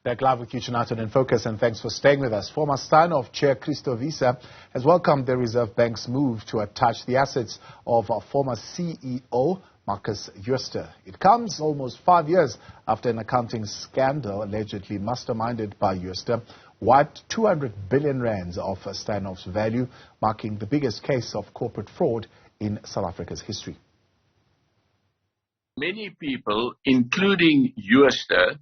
Back live with you tonight on In Focus, and thanks for staying with us. Former Steinhoff Chair Christo Wiese has welcomed the Reserve Bank's move to attach the assets of former CEO Markus Jooste. It comes almost 5 years after an accounting scandal allegedly masterminded by Jooste wiped 200 billion rands of Steinhoff's value, marking the biggest case of corporate fraud in South Africa's history. Many people, including Jooste,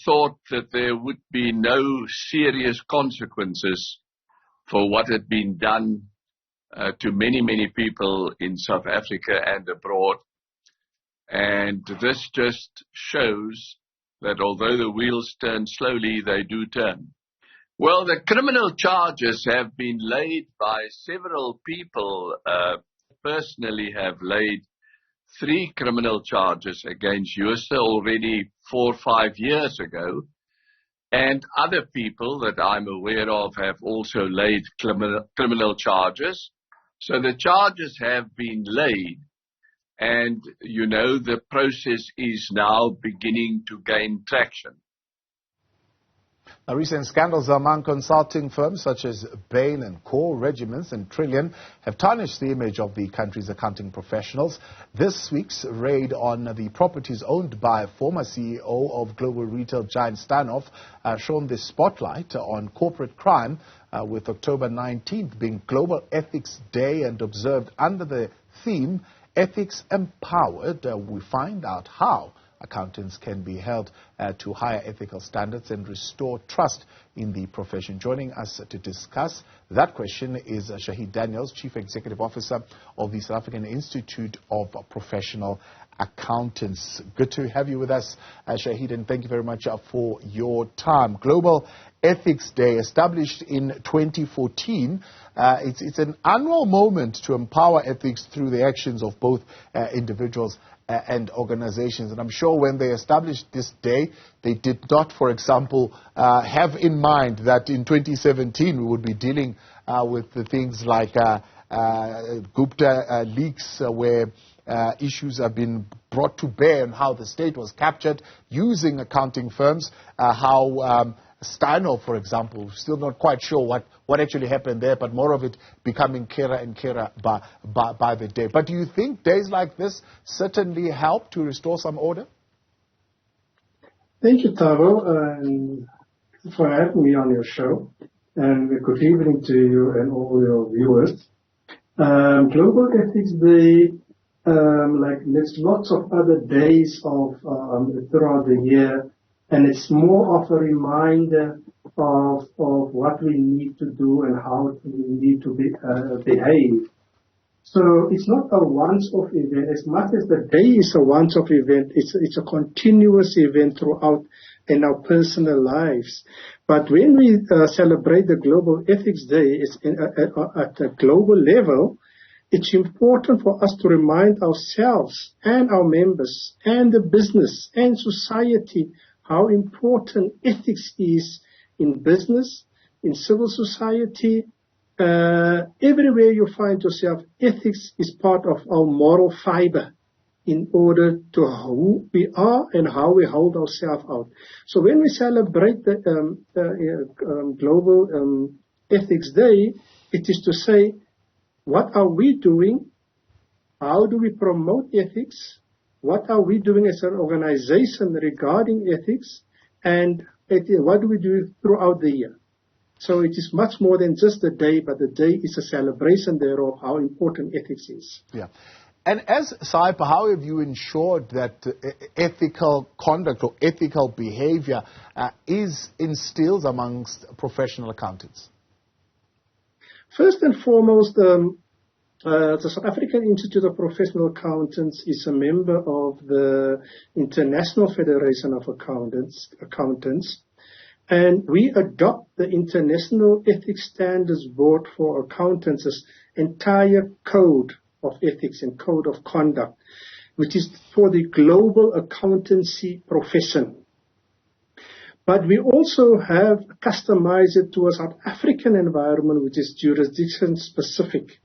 thought that there would be no serious consequences for what had been done to many people in South Africa and abroad. And this just shows that although the wheels turn slowly, they do turn. Well, the criminal charges have been laid by several people. Personally have laid 3 criminal charges against Jooste already 4 or 5 years ago, and other people that I'm aware of have also laid criminal charges. So the charges have been laid, and the process is now beginning to gain traction. Now, recent scandals among consulting firms such as Bain and Core, Regiments and Trillion have tarnished the image of the country's accounting professionals. This week's raid on the properties owned by former CEO of global retail giant Steinhoff shone the spotlight on corporate crime, with October 19th being Global Ethics Day and observed under the theme Ethics Empowered. We find out how accountants can be held to higher ethical standards and restore trust in the profession. Joining us to discuss that question is Shahied Daniels, Chief Executive Officer of the South African Institute of Professional Accountants. Good to have you with us, Shahied, and thank you very much for your time. Global Ethics Day, established in 2014, it's an annual moment to empower ethics through the actions of both individuals and organizations. And I'm sure when they established this day, they did not, for example, have in mind that in 2017 we would be dealing with the things like Gupta leaks, where issues have been brought to bear on how the state was captured using accounting firms, how Steinhoff, for example, still not quite sure what actually happened there, but more of it becoming clearer and clearer by the day. But do you think days like this certainly help to restore some order? Thank you, Thabo, for having me on your show. And good evening to you and all your viewers. Global Ethics Day, like there's lots of other days of throughout the year, and it's more of a reminder of what we need to do and how we need to behave. So it's not a once-off event. As much as the day is a once-off event, it's a continuous event throughout in our personal lives. But when we celebrate the Global Ethics Day at a global level, it's important for us to remind ourselves and our members and the business and society how important ethics is in business, in civil society. Everywhere you find yourself, ethics is part of our moral fiber in order to who we are and how we hold ourselves out. So when we celebrate the Global Ethics Day, it is to say, what are we doing? How do we promote ethics? What are we doing as an organization regarding ethics? And what do we do throughout the year? So it is much more than just a day, but the day is a celebration thereof how important ethics is. Yeah. And as SAIPA, how have you ensured that ethical conduct or ethical behavior is instilled amongst professional accountants? First and foremost, the South African Institute of Professional Accountants is a member of the International Federation of Accountants, and we adopt the International Ethics Standards Board for Accountants' entire code of ethics and code of conduct, which is for the global accountancy profession. But we also have customized it to a South African environment, which is jurisdiction specific.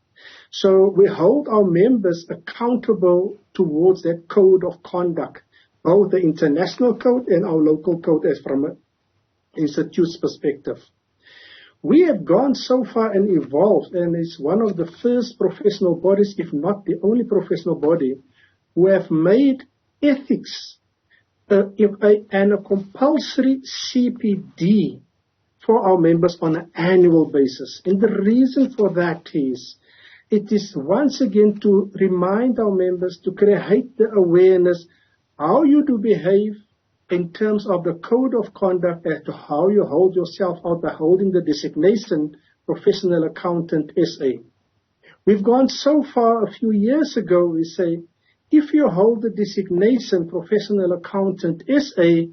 So we hold our members accountable towards that code of conduct both the international code and our local code as from an institute's perspective. We have gone so far and evolved, and it's one of the first professional bodies, if not the only professional body, who have made ethics and a compulsory CPD for our members on an annual basis. And the reason for that is, it is once again to remind our members to create the awareness how you do behave in terms of the code of conduct as to how you hold yourself out by holding the designation Professional Accountant SA. We've gone so far a few years ago, we say, if you hold the designation Professional Accountant SA,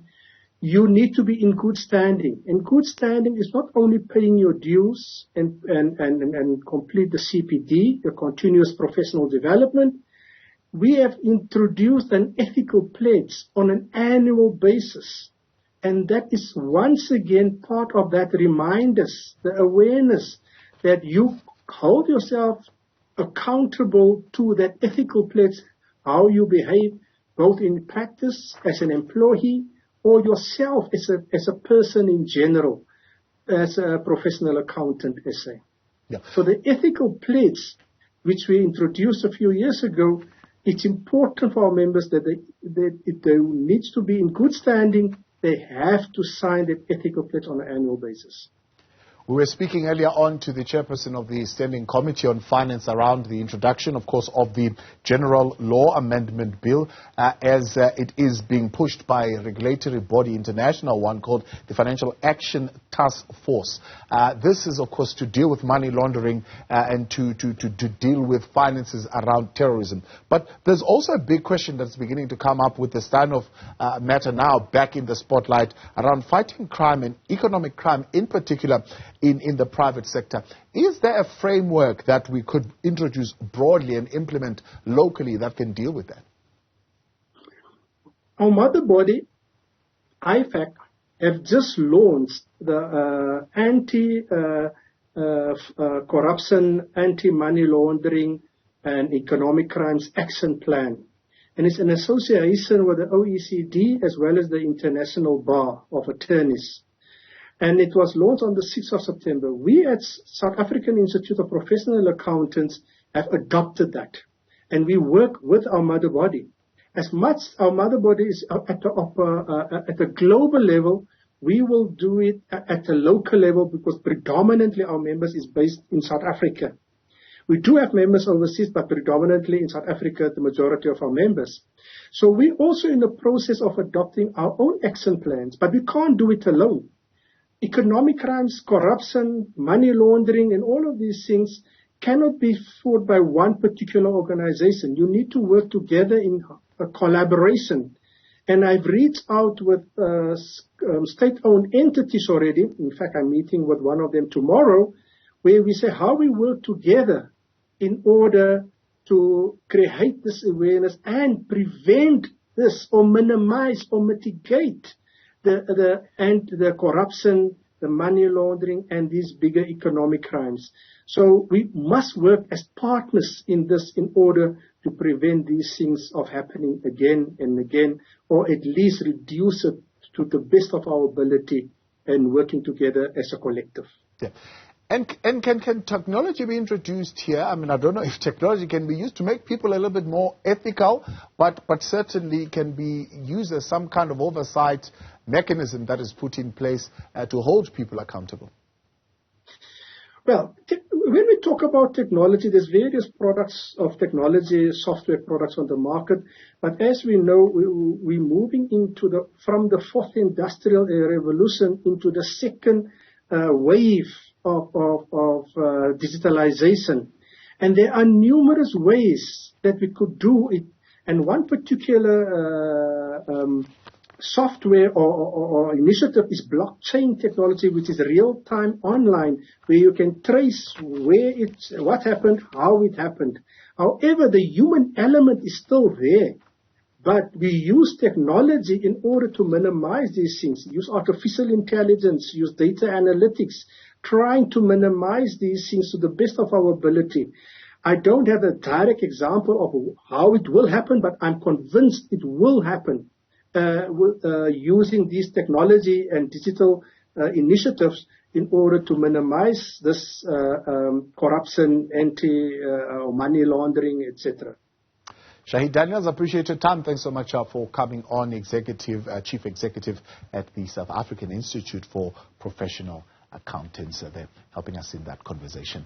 you need to be in good standing. And good standing is not only paying your dues and complete the CPD, the continuous professional development. We have introduced an ethical pledge on an annual basis. And that is once again part of that reminders, the awareness that you hold yourself accountable to that ethical pledge, how you behave both in practice as an employee or yourself as a person in general, as a professional accountant, SA. Yeah. So the ethical pledge, which we introduced a few years ago, it's important for our members that if they needs to be in good standing, they have to sign that ethical pledge on an annual basis. We were speaking earlier on to the chairperson of the Standing Committee on Finance around the introduction, of course, of the General Law Amendment Bill as it is being pushed by a regulatory body, international one, called the Financial Action Task Force. This is, of course, to deal with money laundering and to deal with finances around terrorism. But there's also a big question that's beginning to come up with the Steinhoff matter now back in the spotlight around fighting crime and economic crime in particular in the private sector. Is there a framework that we could introduce broadly and implement locally that can deal with that? Our mother body, IFAC, have just launched the anti-corruption, anti-money laundering and economic crimes action plan. And it's an association with the OECD as well as the International Bar of Attorneys. And it was launched on the 6th of September. We at South African Institute of Professional Accountants have adopted that. And we work with our mother body. As much our mother body is at the global level, we will do it at the local level because predominantly our members is based in South Africa. We do have members overseas, but predominantly in South Africa, the majority of our members. So we're also in the process of adopting our own action plans, but we can't do it alone. Economic crimes, corruption, money laundering, and all of these things cannot be fought by one particular organization. You need to work together in a collaboration. And I've reached out with state-owned entities already. In fact, I'm meeting with one of them tomorrow, where we say how we work together in order to create this awareness and prevent this or minimize or mitigate the corruption, the money laundering, and these bigger economic crimes. So we must work as partners in this in order to prevent these things of happening again and again, or at least reduce it to the best of our ability and working together as a collective. Yeah. And can technology be introduced here? I mean, I don't know if technology can be used to make people a little bit more ethical, but certainly can be used as some kind of oversight mechanism that is put in place to hold people accountable. Well, when we talk about technology, there's various products of technology, software products on the market. But as we know, we're moving from the fourth industrial revolution into the second wave of digitalization. And there are numerous ways that we could do it. And one particular software or initiative is blockchain technology, which is real-time online, where you can trace what happened, how it happened. However, the human element is still there. But we use technology in order to minimize these things, use artificial intelligence, use data analytics, trying to minimize these things to the best of our ability. I don't have a direct example of how it will happen, but I'm convinced it will happen. using these technology and digital initiatives in order to minimize this corruption, money laundering, etc. Shahied Daniels, appreciate your time. Thanks so much for coming on, Chief Executive at the South African Institute for Professional Accountants. They're helping us in that conversation.